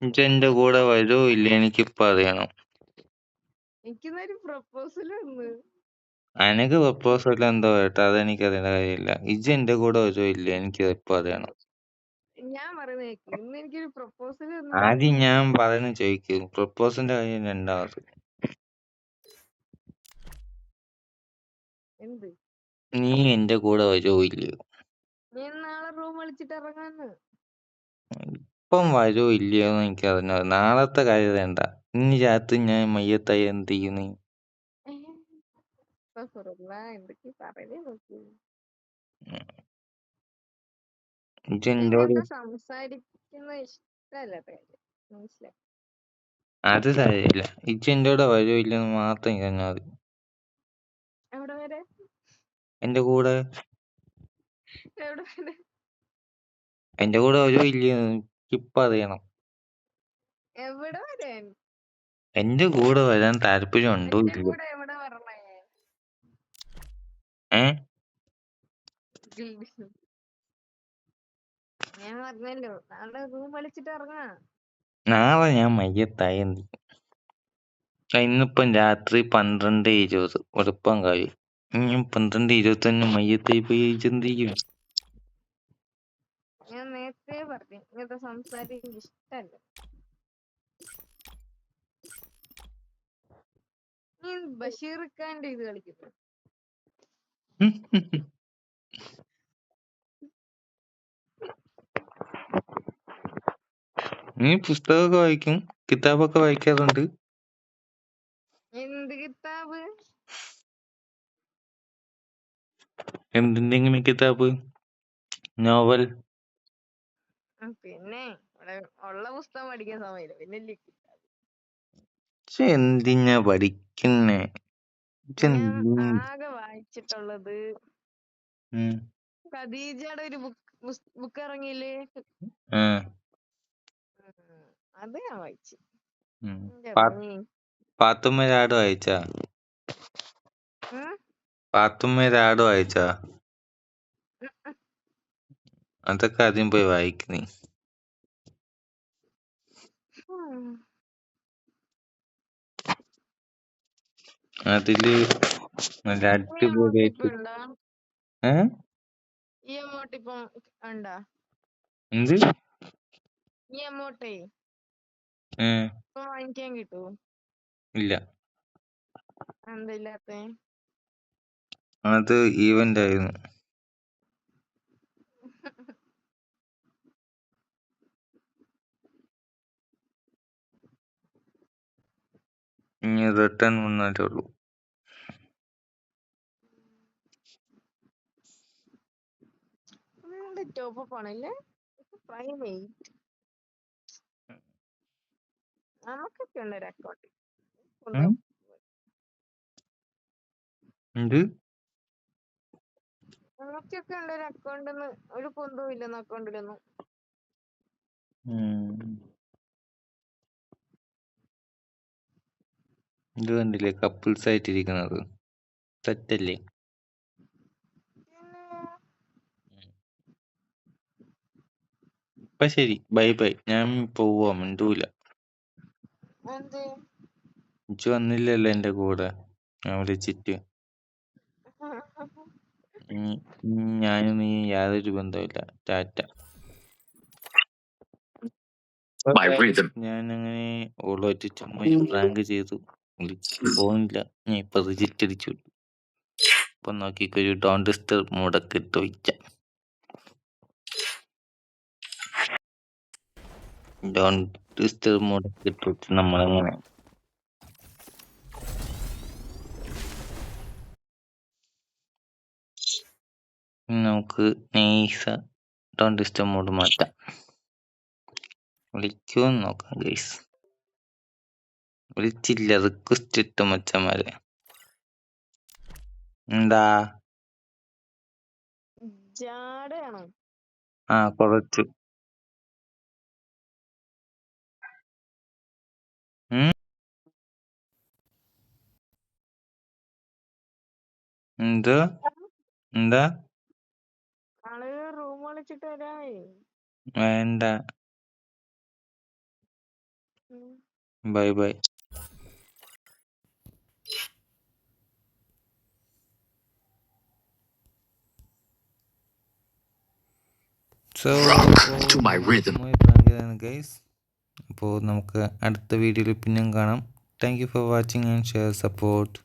ഇജ്ജ് എന്റെ കൂടെ വരുവോ ഇല്ലേ എനിക്കിപ്പ അറിയണം. എനിക്കിന്നൊരു പ്രപ്പോസൽ വന്നു. അനക്ക് പ്രപ്പോസൽ എന്തോ കേട്ടോ, അതെനിക്കറിയേണ്ട കാര്യമില്ല. ഇജ്ജ് എന്റെ കൂടെ വരുവോ ഇല്ലേ എനിക്ക് ഇപ്പൊ അറിയണം. ഞാൻ പറയുന്ന കേക്ക്, ഇന്ന് എനിക്കൊരു പ്രപ്പോസൽ വന്നു. ആദ്യം ഞാൻ പറയുന്ന ചോദിക്കും, പ്രപ്പോസലിന്റെ കാര്യം രണ്ടാമത്. എന്ത്? നീ എന്റെ കൂടെ വരുവോ ഇല്ലയോ? ഞാൻ നാളെ റൂം വിളിച്ചിട്ട് ഇറങ്ങാന്ന്. ഇപ്പം വരുവോ ഇല്ലയോ എന്ന് എനിക്ക് അറിഞ്ഞത്. നാളത്തെ കാര്യം വേണ്ട. ഇനി രാത്രി ഞാൻ മയ്യത്തായി എന്ത് ചെയ്യുന്നു? എന്തൊക്കെ പറയണേ നോക്കി. ഇജ്ജ് എന്നോട് ഇങ്ങനത്തെ സംസാരിക്കുന്ന ഇഷ്ടല്ല മനസ്സിലായി. അത് കാര്യമില്ല. ഇജ്ജ് എന്റെ കൂടെ വരുവോ ഇല്ലെന്ന് മാത്രം എനിക്ക് അറിഞ്ഞാൽ മതി. എവിടെ വരെ? എന്റെ കൂടെ എവിടെ വരെ? എന്റെ കൂടെ വരുവോ ഇല്ലയോ എനിക്കിപ്പൊ അറിയണം. എവിടെ വരെ? എന്റെ കൂടെ വരാൻ താല്പര്യം ഉണ്ടോ എന്റെ ഇല്ലയോ? കൂടെ എവിടെ പറഞ്ഞേ? ഞാൻ പറഞ്ഞല്ലോ നാളെ റൂം വിളിച്ചിട്ട് ഇറങ്ങാ. നാളെ ഞാൻ മയ്യത്തായി എന്ത് ചെയ്യും? ഇന്നിപ്പം രാത്രി 12:20 വെളുപ്പം കഴിയും. ഇനി 12:21 മയ്യത്തായി പോയി എന്ത് ചെയ്യും? ഞാൻ നേരത്തെ പറഞ്ഞു ഇങ്ങനത്തെ സംസാരം എനിക്ക് ഇഷ്ടല്ല. നീ ബഷീർ ഖാന്റെ ഇത് കളിക്കുന്നു. നീ പുസ്തകമൊക്കെ വായിക്കും, കിതാബൊക്കെ വായിക്കാറുണ്ട്. എന്ത് കിതാബ്? എന്തിന്റെ കിതാബ്? നോവൽ? പിന്നെ ഇവിടെ ഉള്ള പുസ്തകം പഠിക്കാൻ സമയമില്ല, പിന്നെ എന്തിനാ പഠിക്കുന്നേ? ഞാൻ ആകെ വായിച്ചിട്ടുള്ളത് ഖദീജയുടെ ഒരു ബുക്ക് ഇറങ്ങിയില്ലേ, അത് ഞാൻ വായിച്ചു. പാത്തുമ്മേരാട് വായിച്ചാ? പാത്തുമ്മേരാട് വായിച്ചാ? അതൊക്കെ ആദ്യം പോയി വായിക്കുന്നേ. അതില് നല്ല അടിപൊളിയായിട്ട് ഈ എമൗണ്ട് ഇപ്പൊ ഉണ്ടാ? എന്ത് ഈ എമൗണ്ടേ ഇപ്പൊ വാങ്ങിക്കാൻ കിട്ടുവോ? ഇല്ല, എന്തില്ലാത്ത? അത് ഈവന്റ് ആയിരുന്നു. ഇനി റിട്ടേൺ വന്നാലേ ഉള്ളൂ. ടോപ്പ് ആണല്ലേ പ്രൈമേറ്റ്. നമുക്കൊക്കെ ഉണ്ട് ഒരു അക്കൗണ്ട്. എന്ത്? നമുക്കൊക്കെ ഉണ്ട് ഒരു അക്കൗണ്ട്. ഒരു കുന്തവും ഇല്ലെന്ന് അക്കൗണ്ടിലൊന്നും. ഇത് കണ്ടില്ലേ കപ്പിൾസ് ആയിട്ടിരിക്കുന്നത്? സെറ്റല്ലേ? അപ്പൊ ശരി, ബൈ ബൈ. ഞാൻ പോവാ, മിണ്ടൂല. ഇജ്ജ് വന്നില്ലല്ലോ എന്റെ കൂടെ ഞാൻ വിളിച്ചിട്ട്. ഞാനും നീ യാതൊരു ബന്ധമില്ല. ടാറ്റ. ഞാനങ്ങനെ ഓളായിട്ട് ചുമ്മാ പ്രാങ്ക് ചെയ്തു, വിളിച്ചിട്ട് പോകുന്നില്ല. ഞാൻ ഇപ്പൊ റിജക്റ്റ് അടിച്ചു. ഇപ്പൊ നോക്കിക്കൊരു ഡോണ്ട് ഡിസ്റ്റർബ് മോഡൊക്കെ ഇട്ട് വയ്ക്കാം. ഡോണ്ട് ഡിസ്റ്റർബ് മോഡൊക്കെ ഇട്ട് വെച്ച് നമ്മളങ്ങനെ നമുക്ക് നൈസ ഡോണ്ട് ഡിസ്റ്റർബ് മോഡ് മാറ്റാം. വിളിക്കുമെന്ന് നോക്കാം ഗൈസ്. വിളിച്ചില്ല, റിക്വസ്റ്റ് ഇട്ട മച്ചന്മാരെ. എന്താ ജാടയാണോ? കുറച്ചു. എന്താ എന്താ? ആളുകൾ റൂം വിളിച്ചിട്ട് വരാമേ. വേണ്ട. Bye bye. സോ ഗൈസ്, അപ്പോൾ നമുക്ക് അടുത്ത വീഡിയോയിൽ പിന്നെയും കാണാം. Thank you for watching and share support.